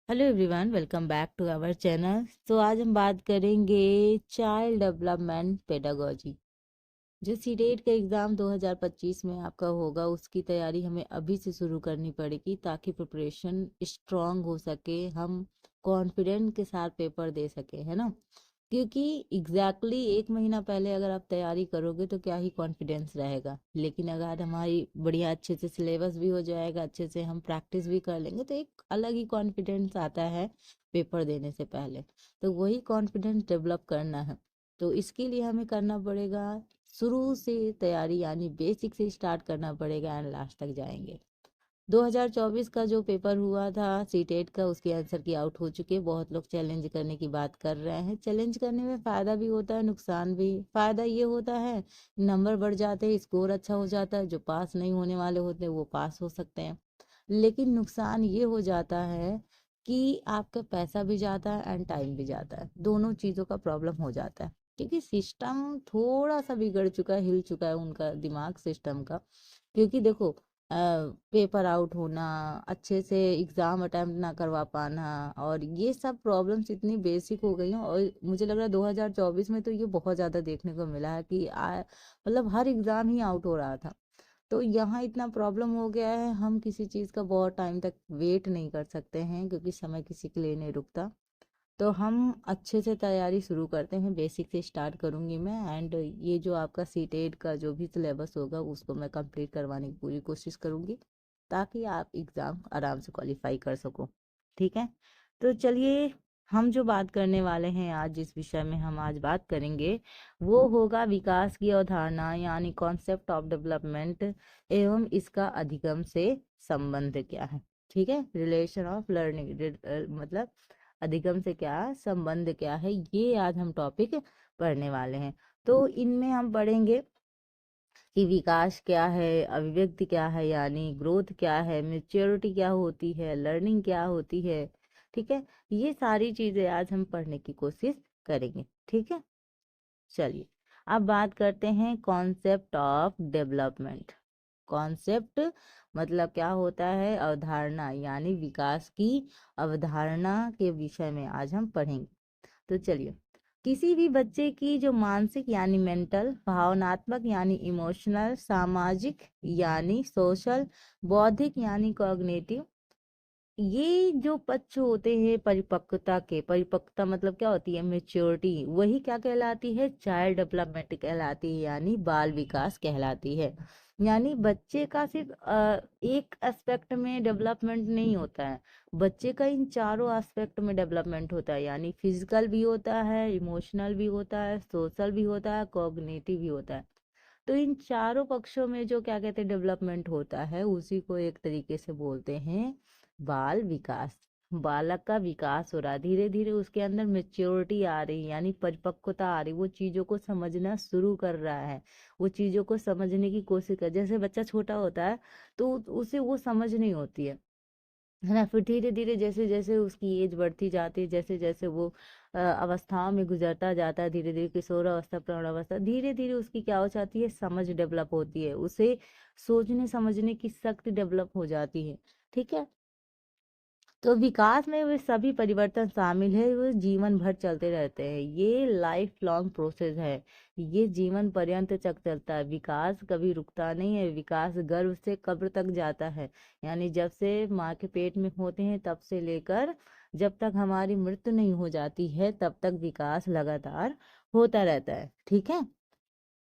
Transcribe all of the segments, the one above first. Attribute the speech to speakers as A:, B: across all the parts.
A: Hello everyone, welcome back to our channel. तो आज हम बात करेंगे चाइल्ड डेवलपमेंट पेडागोजी। जो सीटेट का एग्ज़ाम 2025 में आपका होगा, उसकी तैयारी हमें अभी से शुरू करनी पड़ेगी ताकि प्रिपरेशन स्ट्रांग हो सके, हम कॉन्फिडेंट के साथ पेपर दे सके, है ना। क्योंकि एक महीना पहले अगर आप तैयारी करोगे तो क्या ही कॉन्फिडेंस रहेगा, लेकिन अगर हमारी बढ़िया अच्छे से सिलेबस भी हो जाएगा, अच्छे से हम प्रैक्टिस भी कर लेंगे, तो एक अलग ही कॉन्फिडेंस आता है पेपर देने से पहले। तो वही कॉन्फिडेंस डेवलप करना है। तो इसके लिए हमें करना पड़ेगा शुरू से तैयारी, यानी बेसिक से स्टार्ट करना पड़ेगा एंड लास्ट तक जाएंगे। 2024 का जो पेपर हुआ था सीटेट का, उसके आंसर की आउट हो चुके हैं। बहुत लोग चैलेंज करने की बात कर रहे हैं। चैलेंज करने में फ़ायदा भी होता है, नुकसान भी। फ़ायदा ये होता है नंबर बढ़ जाते हैं, स्कोर अच्छा हो जाता है, जो पास नहीं होने वाले होते हैं वो पास हो सकते हैं। लेकिन नुकसान ये हो जाता है कि आपका पैसा भी जाता है एंड टाइम भी जाता है, दोनों चीज़ों का प्रॉब्लम हो जाता है। क्योंकि सिस्टम थोड़ा सा बिगड़ चुका है, हिल चुका है उनका दिमाग सिस्टम का। क्योंकि देखो, पेपर आउट होना, अच्छे से एग्ज़ाम अटेम्प्ट ना करवा पाना, और ये सब प्रॉब्लम्स इतनी बेसिक हो गई हैं। और मुझे लग रहा है 2024 में तो ये बहुत ज़्यादा देखने को मिला है कि मतलब हर एग्ज़ाम ही आउट हो रहा था। तो यहाँ इतना प्रॉब्लम हो गया है, हम किसी चीज़ का बहुत टाइम तक वेट नहीं कर सकते हैं, क्योंकि समय किसी के लिए नहीं रुकता। तो हम अच्छे से तैयारी शुरू करते हैं, बेसिक से स्टार्ट करूँगी मैं। एंड ये जो आपका सीटेट का जो भी सिलेबस होगा उसको मैं कंप्लीट करवाने की पूरी कोशिश करूँगी, ताकि आप एग्ज़ाम आराम से क्वालिफाई कर सको। ठीक है। तो चलिए, हम जो बात करने वाले हैं आज, जिस विषय में हम आज बात करेंगे, वो होगा विकास की अवधारणा, यानी कॉन्सेप्ट ऑफ डेवलपमेंट एवं इसका अधिगम से संबंध क्या है। ठीक है, रिलेशन ऑफ लर्निंग, मतलब अधिगम से क्या संबंध क्या है, ये आज हम टॉपिक पढ़ने वाले हैं। तो इनमें हम पढ़ेंगे कि विकास क्या है, अभिव्यक्ति क्या है यानी ग्रोथ क्या है, मेच्योरिटी क्या होती है, लर्निंग क्या होती है। ठीक है, ये सारी चीज़ें आज हम पढ़ने की कोशिश करेंगे। ठीक है, चलिए अब बात करते हैं कॉन्सेप्ट ऑफ डेवलपमेंट। कॉन्सेप्ट मतलब क्या होता है, अवधारणा, यानी विकास की अवधारणा के विषय में आज हम पढ़ेंगे। तो चलिए, किसी भी बच्चे की जो मानसिक यानी मेंटल, भावनात्मक यानी इमोशनल, सामाजिक यानी सोशल, बौद्धिक यानी कॉग्निटिव, ये जो पक्ष होते हैं परिपक्वता के, परिपक्वता मतलब क्या होती है, मेच्योरिटी, वही क्या कहलाती है, चाइल्ड डेवलपमेंट कहलाती है, यानी बाल विकास कहलाती है। यानी बच्चे का सिर्फ एक एस्पेक्ट में डेवलपमेंट नहीं होता है, बच्चे का इन चारों एस्पेक्ट में डेवलपमेंट होता है। यानी फिजिकल भी होता है, इमोशनल भी होता है, सोशल भी होता है, कॉग्निटिव भी होता है। तो इन चारों पक्षों में जो क्या कहते हैं डेवलपमेंट होता है, उसी को एक तरीके से बोलते हैं बाल विकास। बालक का विकास हो रहा है, धीरे धीरे उसके अंदर मेच्योरिटी आ रही है, यानी परिपक्वता आ रही, वो चीज़ों को समझना शुरू कर रहा है, वो चीज़ों को समझने की कोशिश कर। जैसे बच्चा छोटा होता है तो उसे वो समझ नहीं होती है ना। फिर धीरे धीरे जैसे जैसे उसकी एज बढ़ती जाती है, जैसे जैसे वो अवस्थाओं में गुजरता जाता है, धीरे धीरे किशोर अवस्था, प्रौढ़ अवस्था, धीरे धीरे उसकी क्या हो जाती है, समझ डेवलप होती है, उसे सोचने समझने की शक्ति डेवलप हो जाती है। ठीक है। तो विकास में वे सभी परिवर्तन शामिल है, वो जीवन भर चलते रहते हैं, ये लाइफ लॉन्ग प्रोसेस है, ये जीवन पर्यंत तक चलता है। विकास कभी रुकता नहीं है, विकास गर्भ से कब्र तक जाता है। यानी जब से माँ के पेट में होते हैं तब से लेकर जब तक हमारी मृत्यु नहीं हो जाती है, तब तक विकास लगातार होता रहता है। ठीक है।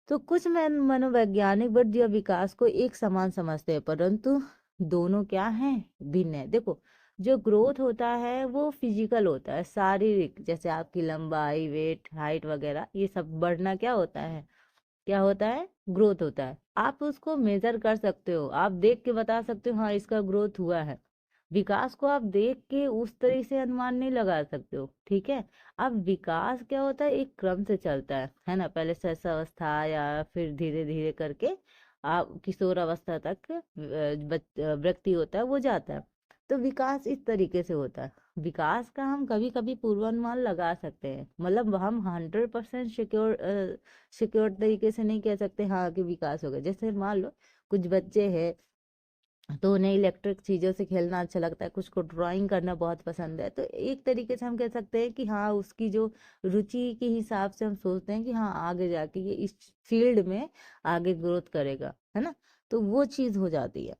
A: तो कुछ मनोवैज्ञानिक वर्ग विकास को एक समान समझते हैं, परंतु दोनों क्या हैं, भिन्न है। देखो, जो ग्रोथ होता है वो फिजिकल होता है, शारीरिक, जैसे आपकी लंबाई, वेट, हाइट वगैरह, ये सब बढ़ना क्या होता है, क्या होता है, ग्रोथ होता है। आप उसको मेजर कर सकते हो, आप देख के बता सकते हो हाँ इसका ग्रोथ हुआ है। विकास को आप देख के उस तरह से अनुमान नहीं लगा सकते हो। ठीक है। अब विकास क्या होता है, एक क्रम से चलता है ना। पहले शैशवावस्था, या फिर धीरे धीरे करके आप किशोर अवस्था तक व्यक्ति होता है वो जाता है। तो विकास इस तरीके से होता है। विकास का हम कभी कभी पूर्वानुमान लगा सकते हैं, मतलब हम 100% सिक्योर तरीके से नहीं कह सकते हाँ कि विकास होगा। जैसे मान लो कुछ बच्चे हैं, तो उन्हें इलेक्ट्रिक चीज़ों से खेलना अच्छा लगता है, कुछ को ड्राइंग करना बहुत पसंद है। तो एक तरीके से हम कह सकते हैं कि हाँ, उसकी जो रुचि के हिसाब से हम सोचते हैं कि हाँ, आगे जाके ये इस फील्ड में आगे ग्रोथ करेगा, है ना। तो वो चीज़ हो जाती है।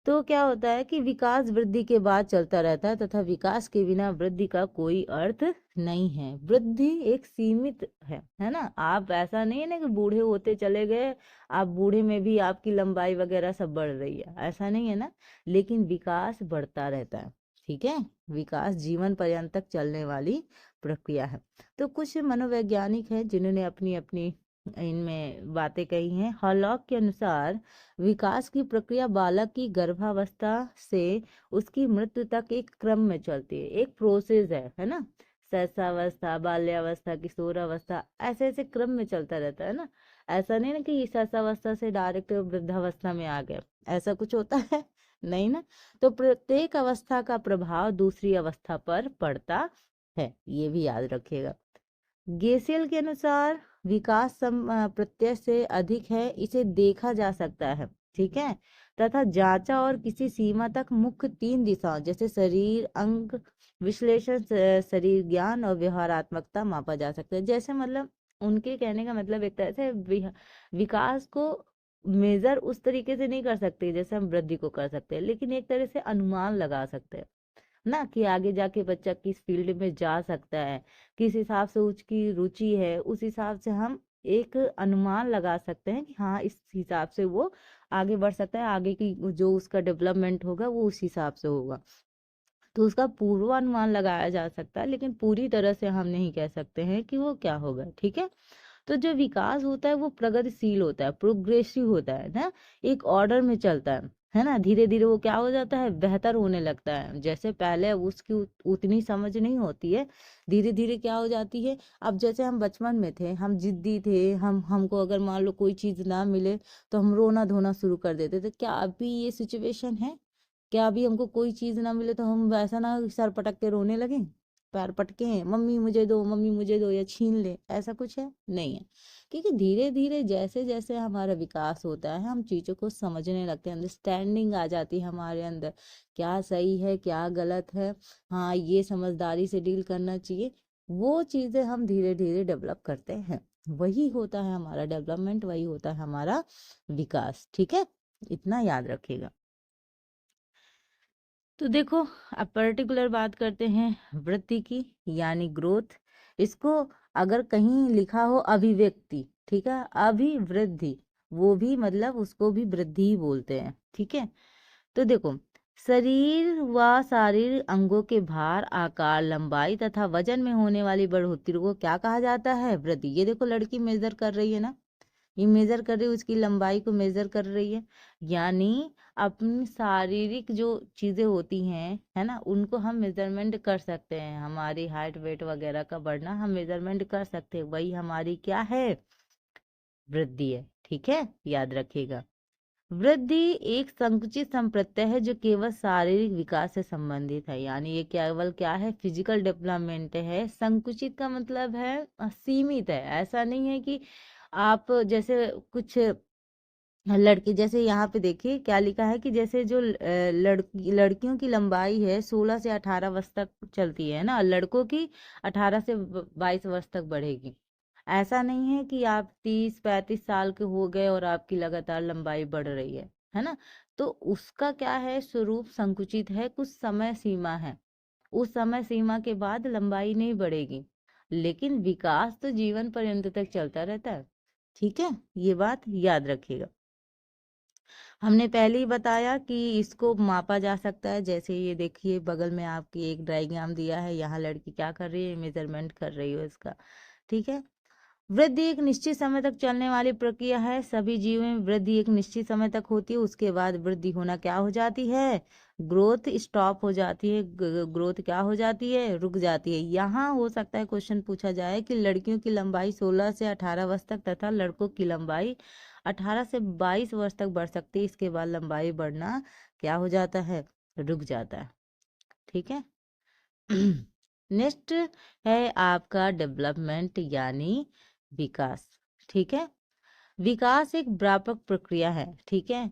A: तो क्या होता है कि विकास वृद्धि के बाद चलता रहता है तथा विकास के बिना वृद्धि का कोई अर्थ नहीं है। वृद्धि एक सीमित है ना। आप ऐसा नहीं है ना कि बूढ़े होते चले गए, आप बूढ़े में भी आपकी लंबाई वगैरह सब बढ़ रही है, ऐसा नहीं है ना। लेकिन विकास बढ़ता रहता है, ठीक है। विकास जीवन पर्यंत तक चलने वाली प्रक्रिया है। तो कुछ मनोवैज्ञानिक हैं जिन्होंने अपनी अपनी इनमें बातें कही हैं। हॉलॉक के अनुसार विकास की प्रक्रिया बालक की गर्भावस्था से उसकी मृत्यु तक एक क्रम में चलती है, एक प्रोसेस है ना। शैशवावस्था, बाल्यावस्था, किशोरावस्था, ऐसे ऐसे क्रम में चलता रहता है ना। ऐसा नहीं ना कि शैशवावस्था से डायरेक्ट वृद्धावस्था में आ गए, ऐसा कुछ होता है नहीं ना। तो प्रत्येक अवस्था का प्रभाव दूसरी अवस्था पर पड़ता है, ये भी याद रखिएगा। गेसेल के अनुसार विकास प्रत्यय से अधिक है, इसे देखा जा सकता है, ठीक है, तथा जांचा और किसी सीमा तक मुख्य तीन दिशाओं जैसे शरीर, अंग विश्लेषण, शरीर ज्ञान और व्यवहारात्मकता मापा जा सकता है। जैसे मतलब उनके कहने का मतलब एक तरह से विकास को मेजर उस तरीके से नहीं कर सकते जैसे हम वृद्धि को कर सकते हैं, लेकिन एक तरह से अनुमान लगा सकते हैं ना कि आगे जाके बच्चा किस फील्ड में जा सकता है, किस हिसाब से उसकी रुचि है, उस हिसाब से हम एक अनुमान लगा सकते हैं कि हाँ, इस हिसाब से वो आगे बढ़ सकता है, आगे की जो उसका डेवलपमेंट होगा वो उस हिसाब से होगा। तो उसका पूर्वानुमान लगाया जा सकता है, लेकिन पूरी तरह से हम नहीं कह सकते हैं कि वो क्या होगा, ठीक है। तो जो विकास होता है वो प्रगतिशील होता है, प्रोग्रेसिव होता है ना, एक ऑर्डर में चलता है ना। धीरे धीरे वो क्या हो जाता है, बेहतर होने लगता है। जैसे पहले उसकी उतनी समझ नहीं होती है, धीरे धीरे क्या हो जाती है। अब जैसे हम बचपन में थे, हम जिद्दी थे, हमको अगर मान लो कोई चीज ना मिले तो हम रोना धोना शुरू कर देते थे। क्या अभी ये सिचुएशन है? क्या अभी हमको कोई चीज ना मिले तो हम वैसा ना सर पटक के रोने लगे, पैर पटके, मम्मी मुझे दो, मम्मी मुझे दो, या छीन ले, ऐसा कुछ है नहीं है। क्योंकि धीरे धीरे जैसे जैसे हमारा विकास होता है हम चीजों को समझने लगते हैं, अंडरस्टैंडिंग आ जाती है हमारे अंदर, क्या सही है क्या गलत है, हाँ ये समझदारी से डील करना चाहिए। वो चीजें हम धीरे धीरे डेवलप करते हैं, वही होता है हमारा डेवलपमेंट, वही होता है हमारा विकास, ठीक है। इतना याद रखिएगा। तो देखो, अब पर्टिकुलर बात करते हैं वृद्धि की, यानी ग्रोथ। इसको अगर कहीं लिखा हो अभिव्यक्ति, ठीक है, अभिवृद्धि, वो भी मतलब उसको भी वृद्धि ही बोलते हैं, ठीक है। तो देखो, शरीर व शारीरिक अंगों के भार, आकार, लंबाई तथा वजन में होने वाली बढ़ोतरी को क्या कहा जाता है, वृद्धि। ये देखो, लड़की मेजर कर रही है ना, ये मेजर कर रही है, उसकी लंबाई को मेजर कर रही है। यानी अपनी शारीरिक जो चीजें होती हैं, है ना, उनको हम मेजरमेंट कर सकते हैं। हमारी हाइट वेट वगैरह का बढ़ना हम मेजरमेंट कर सकते हैं, वही हमारी क्या है, वृद्धि है, ठीक है, याद रखिएगा। वृद्धि एक संकुचित संप्रत्यय है जो केवल शारीरिक विकास से संबंधित है, यानी ये केवल क्या है, फिजिकल डेवलपमेंट है। संकुचित का मतलब है सीमित है, ऐसा नहीं है कि आप जैसे कुछ लड़की, जैसे यहाँ पे देखिए क्या लिखा है कि जैसे जो लड़कियों की लंबाई है 16 से 18 वर्ष तक चलती है ना, लड़कों की 18 से 22 वर्ष तक बढ़ेगी। ऐसा नहीं है कि आप 30-35 साल के हो गए और आपकी लगातार लंबाई बढ़ रही है ना। तो उसका क्या है, स्वरूप संकुचित है, कुछ समय सीमा है, उस समय सीमा के बाद लंबाई नहीं बढ़ेगी। लेकिन विकास तो जीवन पर्यंत तक चलता रहता है, ठीक है, ये बात याद रखिएगा। हमने पहले ही बताया कि इसको मापा जा सकता है। जैसे ये देखिए, बगल में आपकी एक डायग्राम दिया है, यहाँ लड़की क्या कर रही है, मेजरमेंट कर रही है इसका, ठीक है। वृद्धि एक निश्चित समय तक चलने वाली प्रक्रिया है, सभी जीवों में वृद्धि एक निश्चित समय तक होती है, उसके बाद वृद्धि होना क्या हो जाती है, ग्रोथ स्टॉप हो जाती है, ग्रोथ क्या हो जाती है, रुक जाती है। यहाँ हो सकता है क्वेश्चन पूछा जाए कि लड़कियों की लंबाई 16 से 18 वर्ष तक तथा लड़कों की लंबाई 18 से 22 वर्ष तक बढ़ सकती है, इसके बाद लंबाई बढ़ना क्या हो जाता है, रुक जाता है, ठीक है। नेक्स्ट है आपका डेवलपमेंट यानी विकास, ठीक है। विकास एक व्यापक प्रक्रिया है, ठीक है।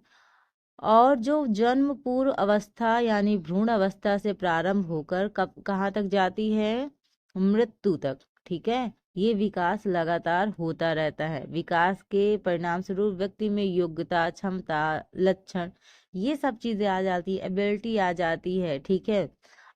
A: और जो जन्म पूर्व अवस्था यानी भ्रूण अवस्था से प्रारंभ होकर कब कहाँ तक जाती है, मृत्यु तक। ठीक है, ये विकास लगातार होता रहता है। विकास के परिणाम स्वरूप व्यक्ति में योग्यता, क्षमता, लक्षण, ये सब चीजें आ जाती है, एबिलिटी आ जाती है। ठीक है,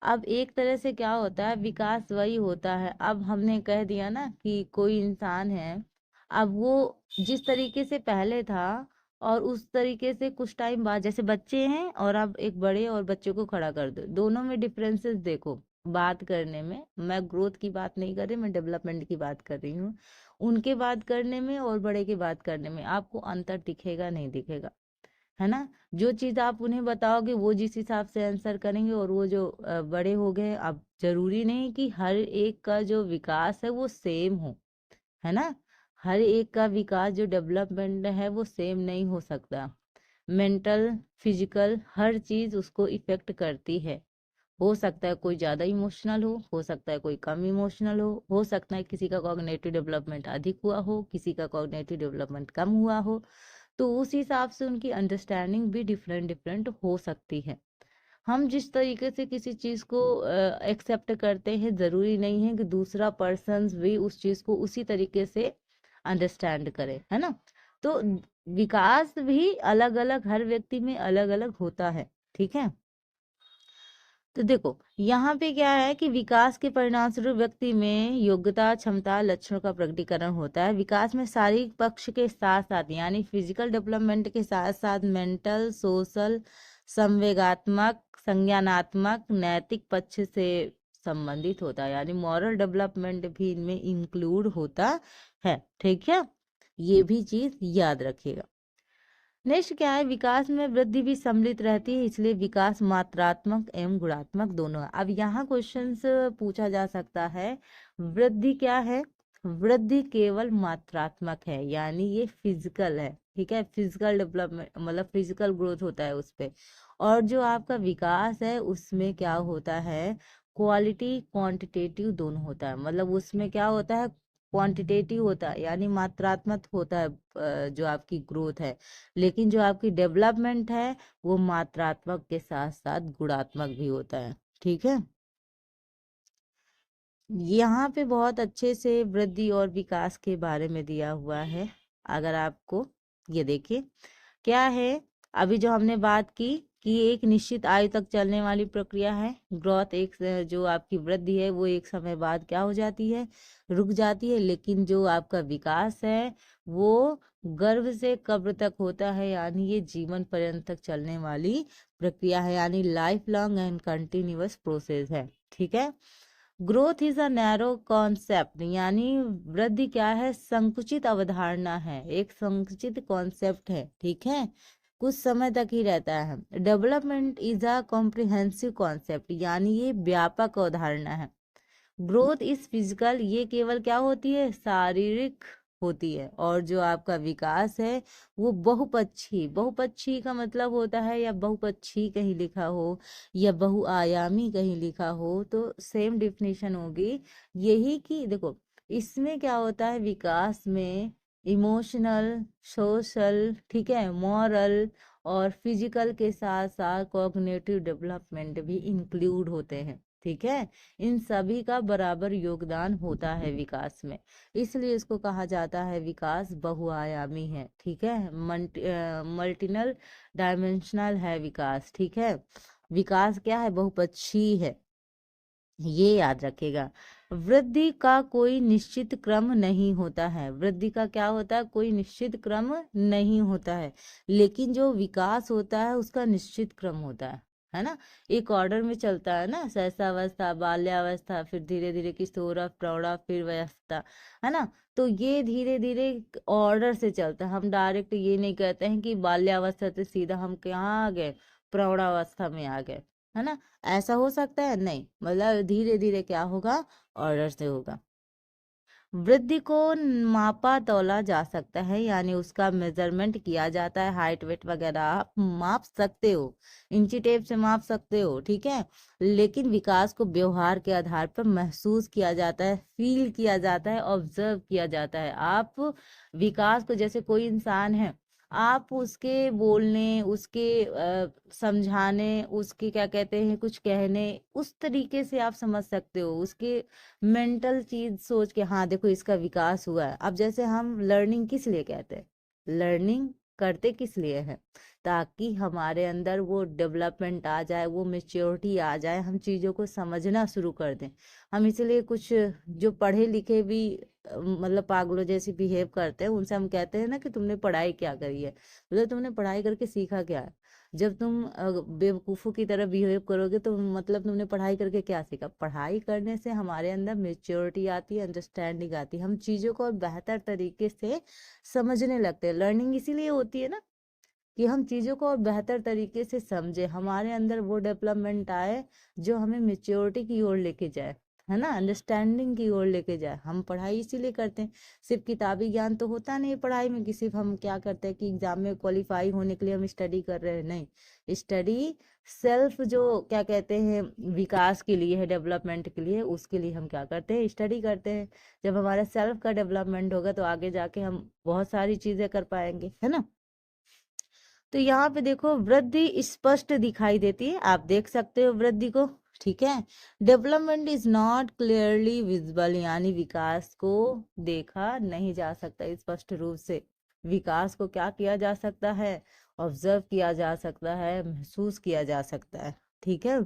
A: अब एक तरह से क्या होता है, विकास वही होता है। अब हमने कह दिया ना कि कोई इंसान है, अब वो जिस तरीके से पहले था और उस तरीके से कुछ टाइम बाद, जैसे बच्चे हैं और आप एक बड़े और बच्चे को खड़ा कर दो, दोनों में डिफरेंसेस देखो बात करने में। मैं ग्रोथ की बात नहीं कर रही, मैं डेवलपमेंट की बात कर रही हूँ। उनके बात करने में और बड़े की बात करने में आपको अंतर दिखेगा नहीं दिखेगा, है ना। जो चीज आप उन्हें बताओगे वो जिस हिसाब से आंसर करेंगे, और वो जो बड़े हो गए, अब जरूरी नहीं कि हर एक का जो विकास है वो सेम हो, है ना। हर एक का विकास जो डेवलपमेंट है वो सेम नहीं हो सकता। मेंटल, फिजिकल, हर चीज उसको इफेक्ट करती है। हो सकता है कोई ज्यादा इमोशनल हो सकता है कोई कम इमोशनल हो सकता है किसी का कॉग्निटिव डेवलपमेंट अधिक हुआ हो, किसी का कॉग्निटिव डेवलपमेंट कम हुआ हो। तो उस हिसाब से उनकी अंडरस्टैंडिंग भी डिफरेंट डिफरेंट हो सकती है। हम जिस तरीके से किसी चीज को एक्सेप्ट करते हैं, जरूरी नहीं है कि दूसरा पर्सन भी उस चीज को उसी तरीके से अंडरस्टैंड करे, है ना। तो विकास भी अलग अलग हर व्यक्ति में अलग अलग होता है। ठीक है, तो देखो यहाँ पे क्या है कि विकास के परिणाम स्वरूप व्यक्ति में योग्यता, क्षमता, लक्षणों का प्रकटीकरण होता है। विकास में शारीरिक पक्ष के साथ साथ यानी फिजिकल डेवलपमेंट के साथ साथ मेंटल, सोशल, संवेगात्मक, संज्ञानात्मक, नैतिक पक्ष से संबंधित होता है, यानी मॉरल डेवलपमेंट भी इनमें इंक्लूड होता है। ठीक है, ये भी चीज याद रखिएगा। नेक्स्ट क्या है, विकास में वृद्धि भी सम्मिलित रहती है, इसलिए विकास मात्रात्मक एवं गुणात्मक दोनों है। अब यहाँ क्वेश्चंस पूछा जा सकता है, वृद्धि क्या है, वृद्धि केवल मात्रात्मक है, यानी ये फिजिकल है। ठीक है, फिजिकल डेवलपमेंट मतलब फिजिकल ग्रोथ होता है उस पे। और जो आपका विकास है उसमें क्या होता है, क्वालिटी क्वांटिटेटिव दोनों होता है। मतलब उसमें क्या होता है, क्वांटिटेटिव होता है यानी मात्रात्मक होता है जो आपकी ग्रोथ है। लेकिन जो आपकी डेवलपमेंट है वो मात्रात्मक के साथ साथ गुणात्मक भी होता है। ठीक है, यहाँ पे बहुत अच्छे से वृद्धि और विकास के बारे में दिया हुआ है। अगर आपको ये देखिए क्या है, अभी जो हमने बात की कि एक निश्चित आयु तक चलने वाली प्रक्रिया है ग्रोथ। एक जो आपकी वृद्धि है वो एक समय बाद क्या हो जाती है, रुक जाती है। लेकिन जो आपका विकास है वो गर्भ से कब्र तक होता है, यानी ये जीवन पर्यंत तक चलने वाली प्रक्रिया है, यानी life long and continuous process है। ठीक है, growth is a narrow concept, यानी वृद्धि क्या है, संकुचित अवधारणा है, एक संकुचित कॉन्सेप्ट है। ठीक है, कुछ समय तक ही रहता है। Development is a comprehensive concept, यानी ये व्यापक अवधारणा है। ग्रोथ इज फिजिकल, ये केवल क्या होती है, शारीरिक होती है। और जो आपका विकास है वो बहुपक्षी, बहुपक्षी का मतलब होता है, या बहुपक्षी कहीं लिखा हो या बहुआयामी कहीं लिखा हो तो सेम डिफिनेशन होगी यही कि देखो इसमें क्या होता है, विकास में इमोशनल, सोशल, ठीक है, मॉरल और फिजिकल के साथ साथ कॉग्निटिव डेवलपमेंट भी इंक्लूड होते हैं। ठीक है, इन सभी का बराबर योगदान होता है विकास में, इसलिए इसको कहा जाता है विकास बहुआयामी है। ठीक है, मल्टीनल डायमेंशनल है विकास। ठीक है, विकास क्या है, बहुपक्षीय है, ये याद रखेगा। वृद्धि का कोई निश्चित क्रम नहीं होता है, वृद्धि का क्या होता है, कोई निश्चित क्रम नहीं होता है। लेकिन जो विकास होता है उसका निश्चित क्रम होता है ना। एक ऑर्डर में चलता है ना, शैशवावस्था, बाल्यावस्था, फिर धीरे धीरे किशोर, प्रौढ़ा, फिर वयस्कता, है ना। तो ये धीरे धीरे ऑर्डर से चलता है। हम डायरेक्ट ये नहीं कहते हैं कि बाल्यावस्था से सीधा हम कहाँ आ गए, प्रौढ़ावस्था में आ गए, है ना। ऐसा हो सकता है नहीं, मतलब धीरे धीरे क्या होगा, ऑर्डर से होगा। वृद्धि को मापा तौला जा सकता है, यानी उसका मेजरमेंट किया जाता है, हाइट वेट वगैरह आप माप सकते हो, इंची टेप से माप सकते हो। ठीक है, लेकिन विकास को व्यवहार के आधार पर महसूस किया जाता है, फील किया जाता है, ऑब्जर्व किया जाता है। आप विकास को, जैसे कोई इंसान है आप उसके बोलने, उसके समझाने, उसके क्या कहते हैं कुछ कहने, उस तरीके से आप समझ सकते हो, उसके मेंटल चीज सोच के हाँ देखो इसका विकास हुआ है। अब जैसे हम लर्निंग किस लिए कहते हैं, लर्निंग करते किस लिए है, ताकि हमारे अंदर वो डेवलपमेंट आ जाए, वो मेच्योरिटी आ जाए, हम चीज़ों को समझना शुरू कर दें। हम इसलिए कुछ जो पढ़े लिखे भी मतलब पागलों जैसी बिहेव करते हैं, उनसे हम कहते हैं ना कि तुमने पढ़ाई क्या करी है, मतलब तुमने पढ़ाई करके सीखा क्या है। जब तुम बेवकूफ़ों की तरह बिहेव करोगे तो मतलब तुमने पढ़ाई करके क्या सीखा। पढ़ाई करने से हमारे अंदर मेच्योरिटी आती है, अंडरस्टैंडिंग आती है, हम चीज़ों को और बेहतर तरीके से समझने लगते हैं। लर्निंग इसीलिए होती है ना कि हम चीज़ों को और बेहतर तरीके से समझे, हमारे अंदर वो डेवलपमेंट आए जो हमें मेच्योरिटी की ओर लेके जाए, है ना, अंडरस्टैंडिंग की ओर लेके जाए। हम पढ़ाई इसीलिए करते हैं। सिर्फ किताबी ज्ञान तो होता नहीं है पढ़ाई में कि सिर्फ हम क्या करते हैं कि एग्जाम में क्वालिफाई होने के लिए हम स्टडी कर रहे हैं, नहीं। स्टडी सेल्फ जो क्या कहते हैं विकास के लिए है, डेवलपमेंट के लिए, उसके लिए हम क्या करते हैं, स्टडी करते हैं। जब हमारा सेल्फ का डेवलपमेंट होगा तो आगे जाके हम बहुत सारी चीजें कर पाएंगे, है ना। तो यहाँ पे देखो वृद्धि स्पष्ट दिखाई देती है, आप देख सकते हो वृद्धि को, ठीक है। Development is not clearly visible, यानी विकास को देखा नहीं जा सकता स्पष्ट रूप से। विकास को क्या किया जा सकता है, ऑब्जर्व किया जा सकता है, महसूस किया जा सकता है, ठीक है।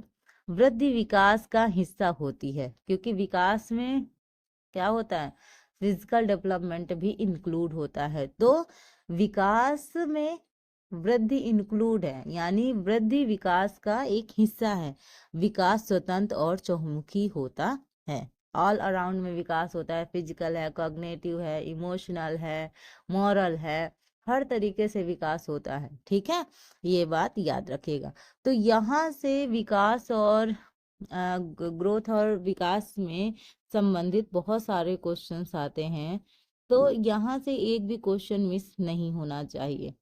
A: वृद्धि विकास का हिस्सा होती है, क्योंकि विकास में क्या होता है, फिजिकल डेवलपमेंट भी इंक्लूड होता है। तो विकास में वृद्धि इंक्लूड है, यानी वृद्धि विकास का एक हिस्सा है। विकास स्वतंत्र और चहुमुखी होता है, ऑल अराउंड में विकास होता है, फिजिकल है, कॉग्निटिव है, इमोशनल है, मॉरल है, हर तरीके से विकास होता है, ठीक है। ये बात याद रखिएगा। तो यहाँ से विकास और ग्रोथ और विकास में संबंधित बहुत सारे क्वेश्चंस आते हैं, तो यहाँ से एक भी क्वेश्चन मिस नहीं होना चाहिए।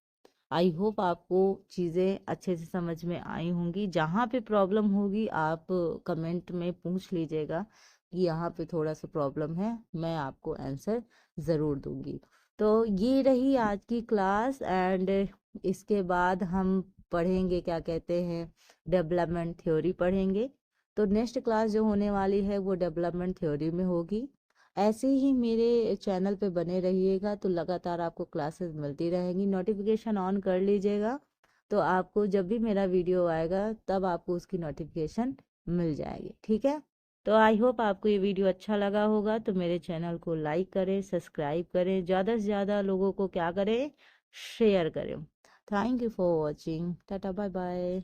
A: आई होप आपको चीज़ें अच्छे से समझ में आई होंगी। जहाँ पे प्रॉब्लम होगी आप कमेंट में पूछ लीजिएगा कि यहाँ पे थोड़ा सा प्रॉब्लम है, मैं आपको आंसर ज़रूर दूंगी। तो ये रही आज की क्लास, एंड इसके बाद हम पढ़ेंगे क्या कहते हैं, डेवलपमेंट थ्योरी पढ़ेंगे। तो नेक्स्ट क्लास जो होने वाली है वो डेवलपमेंट थ्योरी में होगी। ऐसे ही मेरे चैनल पे बने रहिएगा, तो लगातार आपको क्लासेस मिलती रहेंगी। नोटिफिकेशन ऑन कर लीजिएगा, तो आपको जब भी मेरा वीडियो आएगा तब आपको उसकी नोटिफिकेशन मिल जाएगी, ठीक है। तो आई होप आपको ये वीडियो अच्छा लगा होगा, तो मेरे चैनल को लाइक करें, सब्सक्राइब करें, ज़्यादा से ज़्यादा लोगों को क्या करें, शेयर करें। Thank you for watching, tata bye bye.